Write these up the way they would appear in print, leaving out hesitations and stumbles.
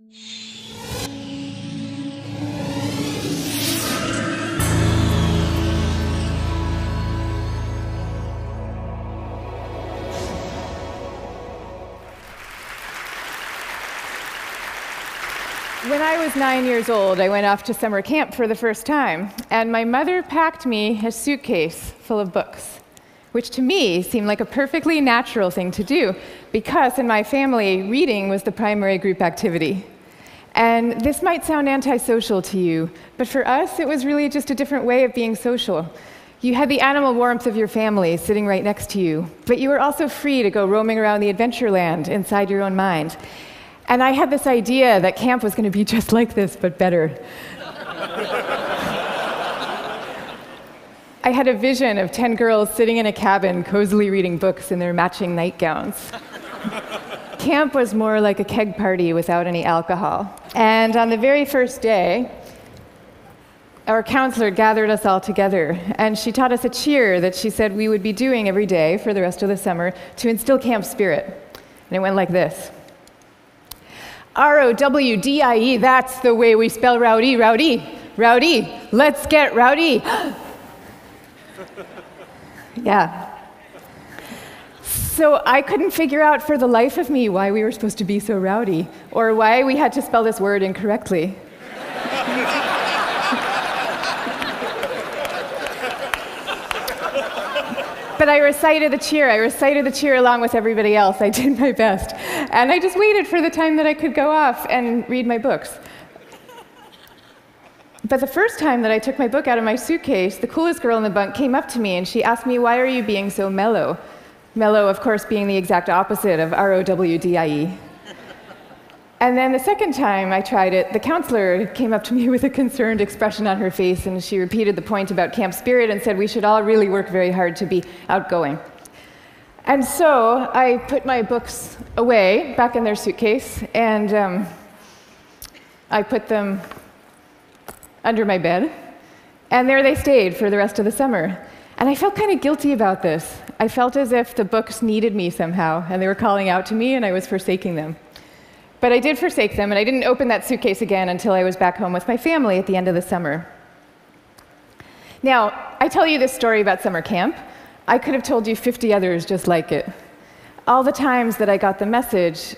When I was 9 years old, I went off to summer camp for the first time, and my mother packed me a suitcase full of books, which to me seemed like a perfectly natural thing to do, because in my family, reading was the primary group activity. And this might sound antisocial to you, but for us, it was really just a different way of being social. You had the animal warmth of your family sitting right next to you, but you were also free to go roaming around the adventure land inside your own mind. And I had this idea that camp was going to be just like this, but better. I had a vision of 10 girls sitting in a cabin, cozily reading books in their matching nightgowns. Camp was more like a keg party without any alcohol. And on the very first day, our counselor gathered us all together, and she taught us a cheer that she said we would be doing every day for the rest of the summer to instill camp spirit. And it went like this. R-O-W-D-I-E, that's the way we spell rowdy, rowdy, rowdy. Let's get rowdy. Yeah. So I couldn't figure out for the life of me why we were supposed to be so rowdy, or why we had to spell this word incorrectly. But I recited the cheer. I recited the cheer along with everybody else. I did my best. And I just waited for the time that I could go off and read my books. But the first time that I took my book out of my suitcase, the coolest girl in the bunk came up to me and she asked me, "Why are you being so mellow?" Mellow, of course, being the exact opposite of R-O-W-D-I-E. And then the second time I tried it, the counselor came up to me with a concerned expression on her face, and she repeated the point about camp spirit and said we should all really work very hard to be outgoing. And so I put my books away, back in their suitcase, and I put them under my bed, and there they stayed for the rest of the summer. And I felt kind of guilty about this. I felt as if the books needed me somehow, and they were calling out to me, and I was forsaking them. But I did forsake them, and I didn't open that suitcase again until I was back home with my family at the end of the summer. Now, I tell you this story about summer camp. I could have told you 50 others just like it. All the times that I got the message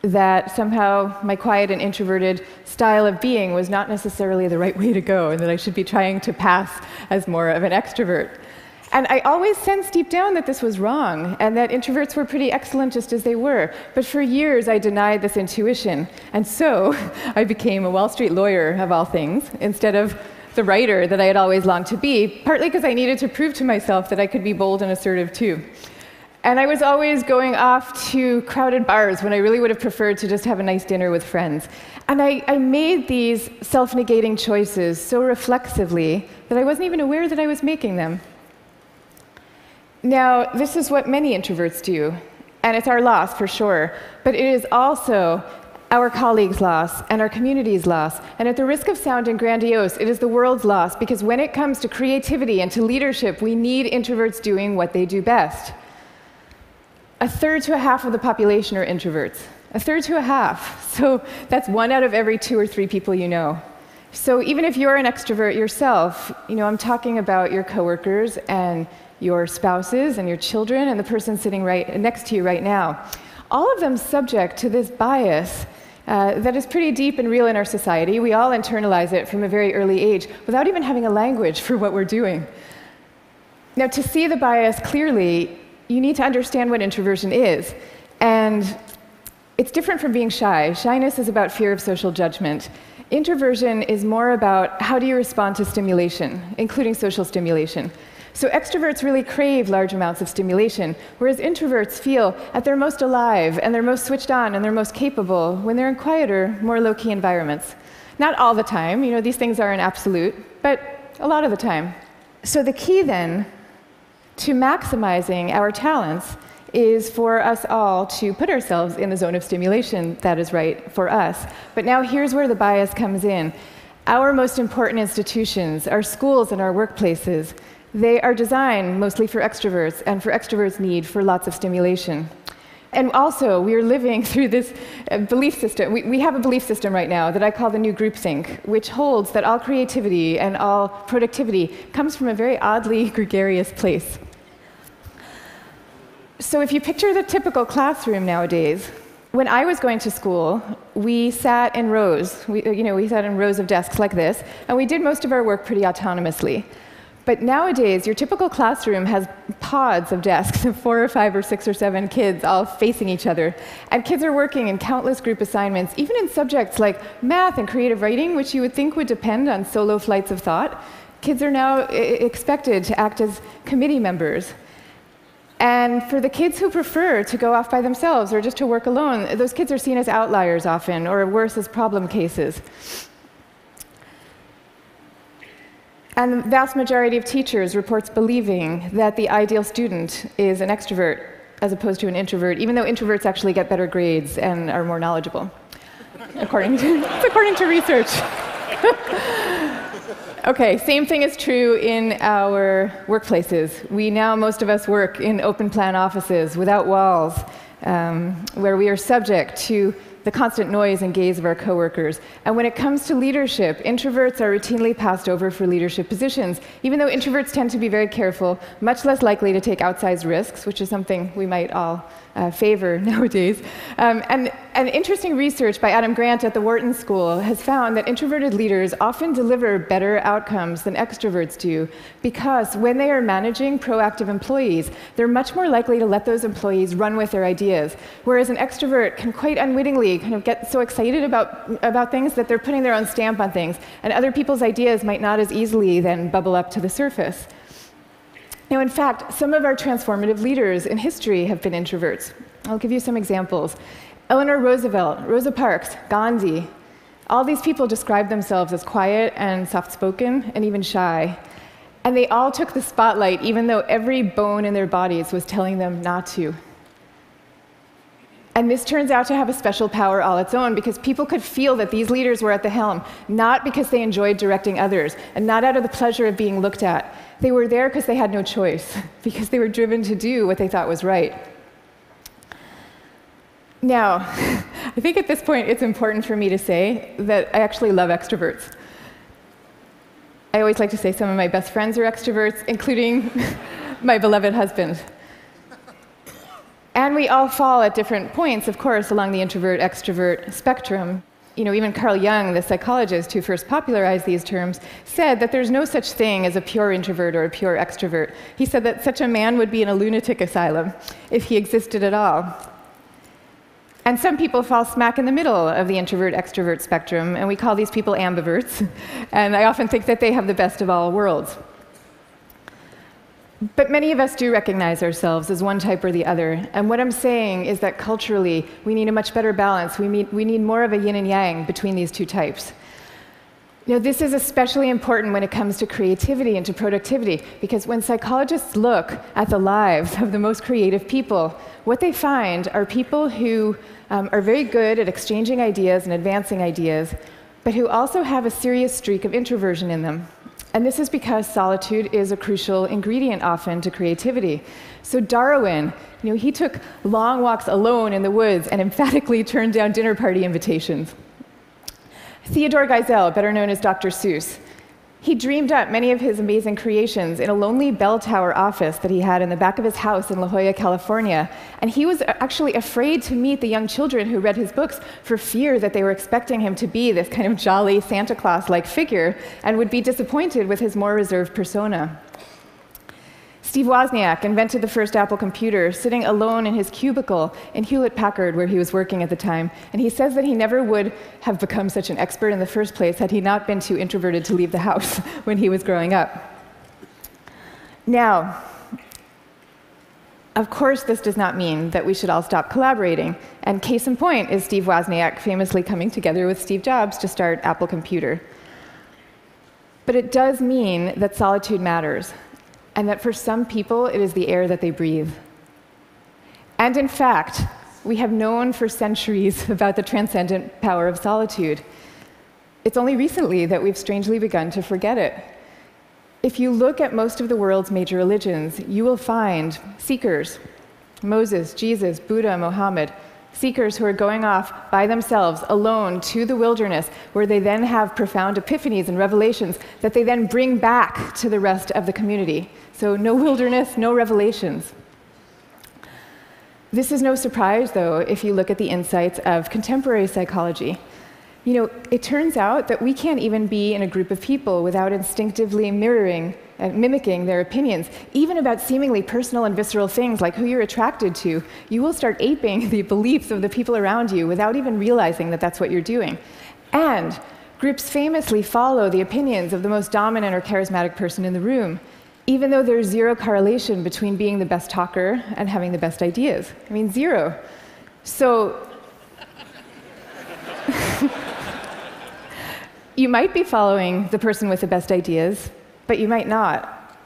that somehow my quiet and introverted style of being was not necessarily the right way to go, and that I should be trying to pass as more of an extrovert. And I always sensed deep down that this was wrong, and that introverts were pretty excellent just as they were. But for years, I denied this intuition. And so I became a Wall Street lawyer, of all things, instead of the writer that I had always longed to be, partly because I needed to prove to myself that I could be bold and assertive too. And I was always going off to crowded bars when I really would have preferred to just have a nice dinner with friends. And I made these self-negating choices so reflexively that I wasn't even aware that I was making them. Now, this is what many introverts do, and it's our loss for sure, but it is also our colleagues' loss and our community's loss, and at the risk of sounding grandiose, it is the world's loss, because when it comes to creativity and to leadership, we need introverts doing what they do best. A third to a half of the population are introverts. A third to a half. So that's 1 out of every 2 or 3 people you know. So even if you're an extrovert yourself, I'm talking about your coworkers and your spouses and your children and the person sitting right next to you right now. All of them subject to this bias that is pretty deep and real in our society. We all internalize it from a very early age without even having a language for what we're doing. Now, to see the bias clearly, you need to understand what introversion is. And it's different from being shy. Shyness is about fear of social judgment. Introversion is more about how do you respond to stimulation, including social stimulation. So extroverts really crave large amounts of stimulation, whereas introverts feel at their most alive and they're most switched on and they're most capable when they're in quieter, more low-key environments. Not all the time, these things aren't absolute, but a lot of the time. So the key then to maximizing our talents is for us all to put ourselves in the zone of stimulation that is right for us. But now here's where the bias comes in. Our most important institutions, our schools and our workplaces, they are designed mostly for extroverts, and for extroverts' need for lots of stimulation. And also, we are living through this belief system. We have a belief system right now that I call the new groupthink, which holds that all creativity and all productivity comes from a very oddly gregarious place. So if you picture the typical classroom nowadays, when I was going to school, we sat in rows. We sat in rows of desks like this, and we did most of our work pretty autonomously. But nowadays, your typical classroom has pods of desks of 4 or 5 or 6 or 7 kids all facing each other. And kids are working in countless group assignments, even in subjects like math and creative writing, which you would think would depend on solo flights of thought. Kids are now expected to act as committee members. And for the kids who prefer to go off by themselves or just to work alone, those kids are seen as outliers often, or worse, as problem cases. And the vast majority of teachers reports believing that the ideal student is an extrovert as opposed to an introvert, even though introverts actually get better grades and are more knowledgeable, according to research. Okay, same thing is true in our workplaces. Most of us work in open plan offices without walls, where we are subject to the constant noise and gaze of our coworkers. And when it comes to leadership, introverts are routinely passed over for leadership positions, even though introverts tend to be very careful, much less likely to take outsized risks, which is something we might all favor nowadays. And interesting research by Adam Grant at the Wharton School has found that introverted leaders often deliver better outcomes than extroverts do, because when they are managing proactive employees, they're much more likely to let those employees run with their ideas, whereas an extrovert can quite unwittingly kind of get so excited about things that they're putting their own stamp on things, and other people's ideas might not as easily then bubble up to the surface. Now, in fact, some of our transformative leaders in history have been introverts. I'll give you some examples. Eleanor Roosevelt, Rosa Parks, Gandhi, all these people describe themselves as quiet and soft-spoken and even shy. And they all took the spotlight, even though every bone in their bodies was telling them not to. And this turns out to have a special power all its own, because people could feel that these leaders were at the helm, not because they enjoyed directing others, and not out of the pleasure of being looked at. They were there because they had no choice, because they were driven to do what they thought was right. Now, I think at this point it's important for me to say that I actually love extroverts. I always like to say some of my best friends are extroverts, including my beloved husband. And we all fall at different points, of course, along the introvert-extrovert spectrum. Even Carl Jung, the psychologist who first popularized these terms, said that there's no such thing as a pure introvert or a pure extrovert. He said that such a man would be in a lunatic asylum if he existed at all. And some people fall smack in the middle of the introvert-extrovert spectrum, and we call these people ambiverts. And I often think that they have the best of all worlds. But many of us do recognize ourselves as one type or the other. And what I'm saying is that culturally, we need a much better balance. We need more of a yin and yang between these two types. This is especially important when it comes to creativity and to productivity, because when psychologists look at the lives of the most creative people, what they find are people who are very good at exchanging ideas and advancing ideas, but who also have a serious streak of introversion in them. And this is because solitude is a crucial ingredient often to creativity. So Darwin, he took long walks alone in the woods and emphatically turned down dinner party invitations. Theodore Geisel, better known as Dr. Seuss, he dreamed up many of his amazing creations in a lonely bell tower office that he had in the back of his house in La Jolla, California. And he was actually afraid to meet the young children who read his books for fear that they were expecting him to be this kind of jolly Santa Claus-like figure and would be disappointed with his more reserved persona. Steve Wozniak invented the first Apple computer sitting alone in his cubicle in Hewlett-Packard, where he was working at the time. And he says that he never would have become such an expert in the first place had he not been too introverted to leave the house when he was growing up. Now, of course, this does not mean that we should all stop collaborating. And case in point is Steve Wozniak famously coming together with Steve Jobs to start Apple Computer. But it does mean that solitude matters, and that for some people, it is the air that they breathe. And in fact, we have known for centuries about the transcendent power of solitude. It's only recently that we've strangely begun to forget it. If you look at most of the world's major religions, you will find seekers Moses, Jesus, Buddha, Mohammed, seekers who are going off by themselves, alone, to the wilderness, where they then have profound epiphanies and revelations that they then bring back to the rest of the community. So no wilderness, no revelations. This is no surprise, though, if you look at the insights of contemporary psychology. You know, it turns out that we can't even be in a group of people without instinctively mimicking their opinions, even about seemingly personal and visceral things like who you're attracted to. You will start aping the beliefs of the people around you without even realizing that that's what you're doing. And groups famously follow the opinions of the most dominant or charismatic person in the room, even though there's zero correlation between being the best talker and having the best ideas. I mean, zero. So you might be following the person with the best ideas, but you might not.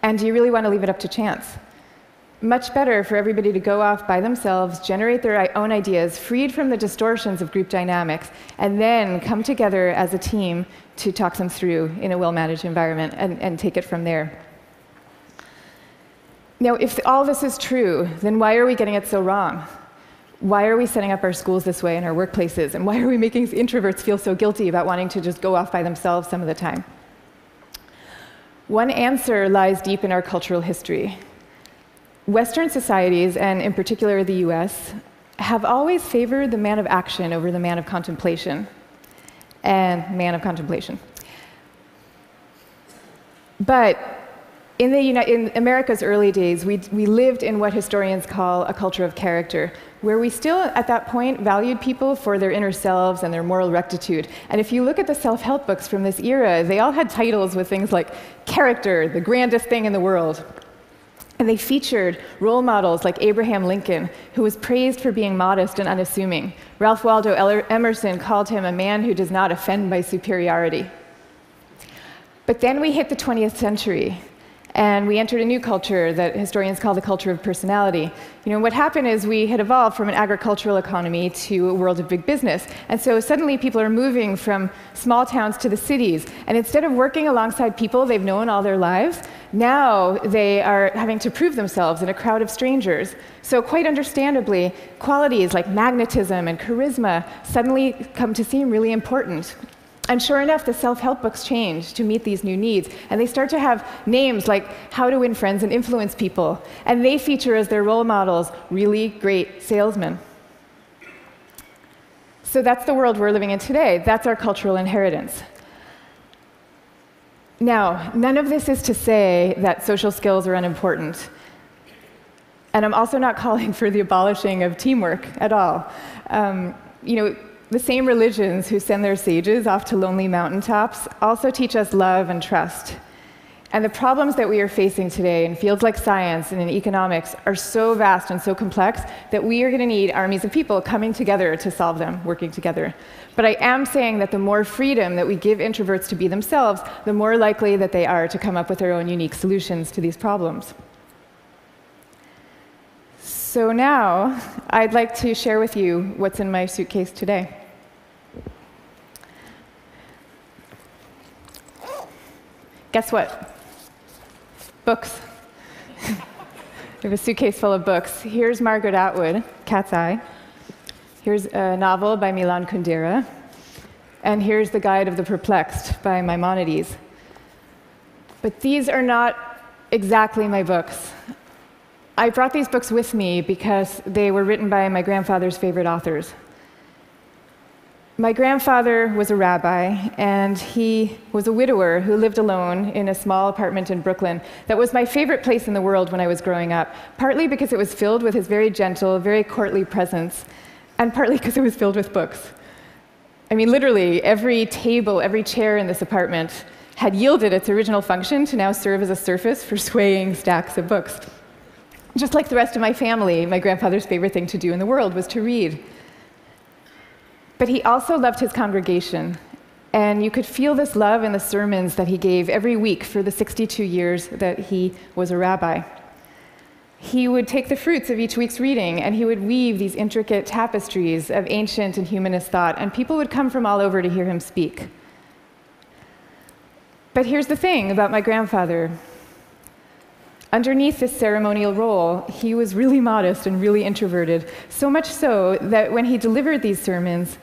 And do you really want to leave it up to chance? Much better for everybody to go off by themselves, generate their own ideas, freed from the distortions of group dynamics, and then come together as a team to talk them through in a well-managed environment and take it from there. Now, if all this is true, then why are we getting it so wrong? Why are we setting up our schools this way and our workplaces? And why are we making introverts feel so guilty about wanting to just go off by themselves some of the time? One answer lies deep in our cultural history. Western societies, and in particular the US, have always favored the man of action over the man of contemplation. But in America's early days, we lived in what historians call a culture of character, where we still, at that point, valued people for their inner selves and their moral rectitude. And if you look at the self-help books from this era, they all had titles with things like character, the grandest thing in the world. And they featured role models like Abraham Lincoln, who was praised for being modest and unassuming. Ralph Waldo Emerson called him a man who does not offend by superiority. But then we hit the 20th century, and we entered a new culture that historians call the culture of personality. You know, what happened is we had evolved from an agricultural economy to a world of big business. And so suddenly people are moving from small towns to the cities. And instead of working alongside people they've known all their lives, now they are having to prove themselves in a crowd of strangers. So quite understandably, qualities like magnetism and charisma suddenly come to seem really important. And sure enough, the self-help books change to meet these new needs. And they start to have names like How to Win Friends and Influence People. And they feature as their role models really great salesmen. So that's the world we're living in today. That's our cultural inheritance. Now, none of this is to say that social skills are unimportant. And I'm also not calling for the abolishing of teamwork at all. The same religions who send their sages off to lonely mountaintops also teach us love and trust. And the problems that we are facing today in fields like science and in economics are so vast and so complex that we are going to need armies of people coming together to solve them, working together. But I am saying that the more freedom that we give introverts to be themselves, the more likely that they are to come up with their own unique solutions to these problems. So now, I'd like to share with you what's in my suitcase today. Guess what? Books. I have a suitcase full of books. Here's Margaret Atwood, Cat's Eye. Here's a novel by Milan Kundera. And here's The Guide of the Perplexed by Maimonides. But these are not exactly my books. I brought these books with me because they were written by my grandfather's favorite authors. My grandfather was a rabbi, and he was a widower who lived alone in a small apartment in Brooklyn that was my favorite place in the world when I was growing up, partly because it was filled with his very gentle, very courtly presence, and partly because it was filled with books. I mean, literally, every table, every chair in this apartment had yielded its original function to now serve as a surface for swaying stacks of books. Just like the rest of my family, my grandfather's favorite thing to do in the world was to read. But he also loved his congregation, and you could feel this love in the sermons that he gave every week for the 62 years that he was a rabbi. He would take the fruits of each week's reading, and he would weave these intricate tapestries of ancient and humanist thought, and people would come from all over to hear him speak. But here's the thing about my grandfather. Underneath this ceremonial role, he was really modest and really introverted, so much so that when he delivered these sermons,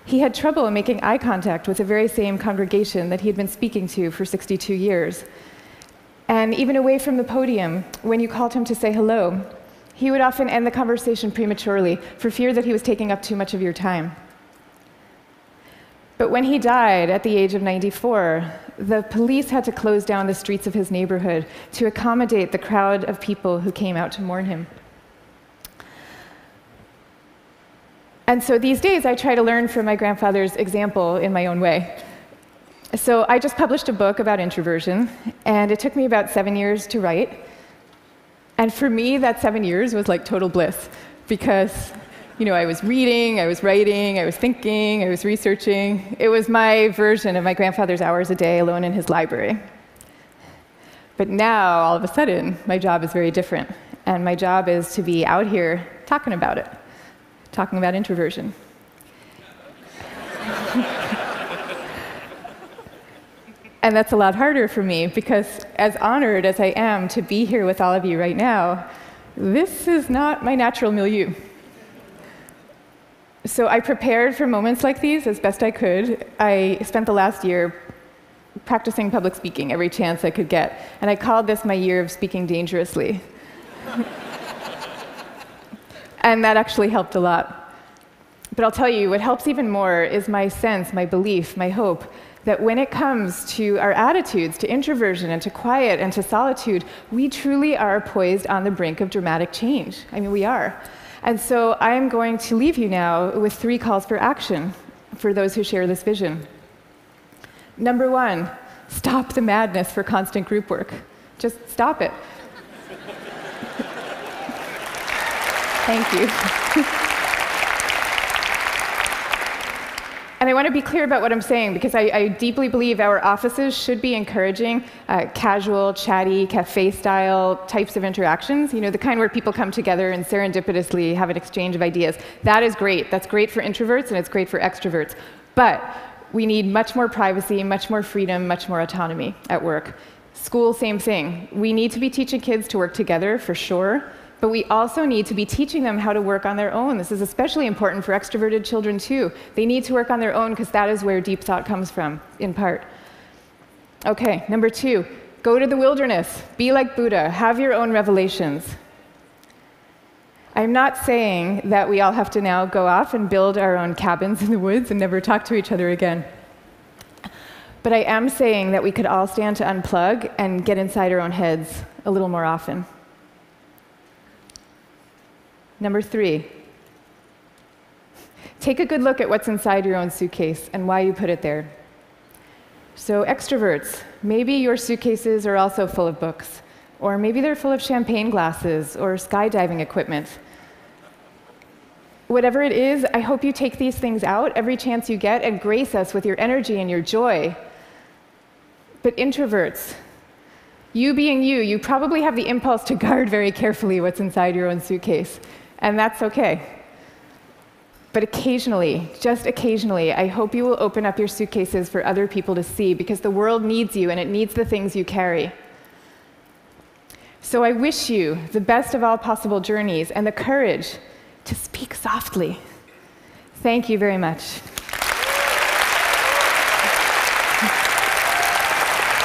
he had trouble making eye contact with the very same congregation that he had been speaking to for 62 years. And even away from the podium, when you called him to say hello, he would often end the conversation prematurely for fear that he was taking up too much of your time. But when he died at the age of 94, the police had to close down the streets of his neighborhood to accommodate the crowd of people who came out to mourn him. And so these days, I try to learn from my grandfather's example in my own way. So I just published a book about introversion, and it took me about 7 years to write. And for me, that 7 years was like total bliss, because I was reading, I was writing, I was thinking, I was researching. It was my version of my grandfather's hours a day alone in his library. But now, all of a sudden, my job is very different. And my job is to be out here talking about it, talking about introversion. And that's a lot harder for me, because as honored as I am to be here with all of you right now, this is not my natural milieu. So I prepared for moments like these as best I could. I spent the last year practicing public speaking every chance I could get, and I called this my year of speaking dangerously. And that actually helped a lot. But I'll tell you, what helps even more is my sense, my belief, my hope, that when it comes to our attitudes to introversion and to quiet and to solitude, we truly are poised on the brink of dramatic change. I mean, we are. And so I'm going to leave you now with 3 calls for action for those who share this vision. Number 1, stop the madness for constant group work. Just stop it. Thank you. And I want to be clear about what I'm saying, because I deeply believe our offices should be encouraging casual, chatty, cafe-style types of interactions, the kind where people come together and serendipitously have an exchange of ideas. That is great. That's great for introverts, and it's great for extroverts. But we need much more privacy, much more freedom, much more autonomy at work. School, same thing. We need to be teaching kids to work together, for sure. But we also need to be teaching them how to work on their own. This is especially important for extroverted children, too. They need to work on their own, because that is where deep thought comes from, in part. OK, number 2, go to the wilderness. Be like Buddha. Have your own revelations. I'm not saying that we all have to now go off and build our own cabins in the woods and never talk to each other again. But I am saying that we could all stand to unplug and get inside our own heads a little more often. Number 3, take a good look at what's inside your own suitcase and why you put it there. So extroverts, maybe your suitcases are also full of books, or maybe they're full of champagne glasses or skydiving equipment. Whatever it is, I hope you take these things out every chance you get and grace us with your energy and your joy. But introverts, you being you, you probably have the impulse to guard very carefully what's inside your own suitcase. And that's OK. But occasionally, just occasionally, I hope you will open up your suitcases for other people to see, because the world needs you, and it needs the things you carry. So I wish you the best of all possible journeys and the courage to speak softly. Thank you very much.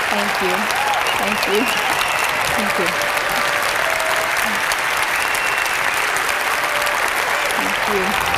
Thank you. Thank you. Thank you. Thank you.